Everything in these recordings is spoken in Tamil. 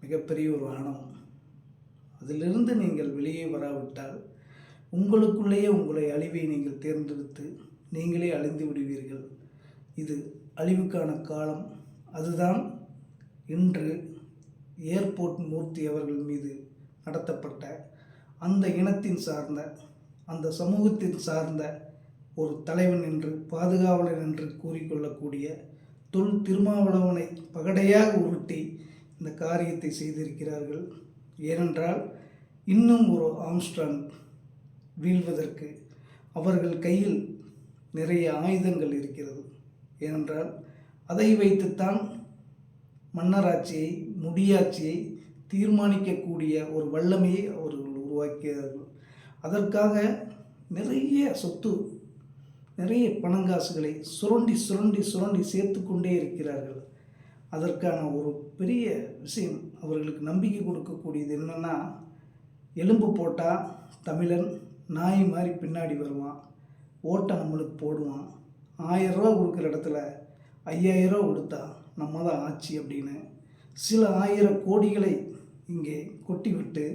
மிகப்பெரிய ஒரு ஆணவம். அதிலிருந்து நீங்கள் வெளியே வராவிட்டால் உங்களுக்குள்ளேயே உங்களை அழிவை நீங்கள் தேர்ந்தெடுத்து நீங்களே அழிந்து விடுவீர்கள். இது அழிவுக்கான காலம். அதுதான் இன்று ஏர்போர்ட் மூர்த்தி அவர்கள் மீது நடத்தப்பட்ட அந்த இனத்தின் சார்ந்த அந்த சமூகத்தின் சார்ந்த ஒரு தலைவன் என்று பாதுகாவலன் என்று கூறிக்கொள்ளக்கூடிய தொல் திருமாவளவனை பகடையாக உருட்டி இந்த காரியத்தை செய்திருக்கிறார்கள். ஏனென்றால் இன்னும் ஒரு ஆம்ஸ்ட்ராங் வீழ்வதற்கு அவர்கள் கையில் நிறைய ஆயுதங்கள் இருக்கிறது. ஏனென்றால் அதை வைத்துத்தான் மன்னராட்சியை முடியாட்சியை தீர்மானிக்கக்கூடிய ஒரு வல்லமையை அவர்கள் உருவாக்கியார்கள். அதற்காக நிறைய சொத்து நிறைய பணங்காசுகளை சுரண்டி சுரண்டி சுரண்டி சேர்த்து கொண்டே இருக்கிறார்கள். அதற்கான ஒரு பெரிய விஷயம் அவர்களுக்கு நம்பிக்கை கொடுக்கக்கூடியது என்னென்னா, எலும்பு போட்டால் தமிழன் நாய் மாதிரி பின்னாடி வருவான், ஓட்டை நம்மளுக்கு போடுவான், 1000 ரூபா கொடுக்குற இடத்துல 5000 ரூபா கொடுத்தா நம்ம தான் ஆட்சி அப்படின்னு சில 1000 கோடிகளை இங்கே கொட்டிவிட்டு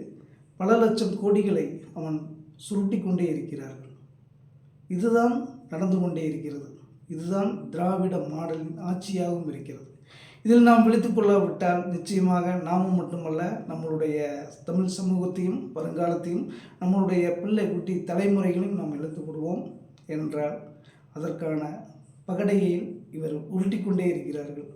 பல லட்சம் கோடிகளை அவன் சுருட்டி கொண்டே இருக்கிறார்கள். இதுதான் நடந்து கொண்டே இருக்கிறது. இதுதான் திராவிட மாடலின் ஆட்சியாகவும் இருக்கிறது. இதில் நாம் விழித்து கொள்ளாவிட்டால் நிச்சயமாக நாமும் மட்டுமல்ல, நம்மளுடைய தமிழ் சமூகத்தையும் வருங்காலத்தையும் நம்மளுடைய பிள்ளை குட்டி தலைமுறைகளையும் நாம் இழந்து விடுவோம். என்றால் அதற்கான பகடையை இவர் உருட்டி கொண்டே இருக்கிறார்கள்.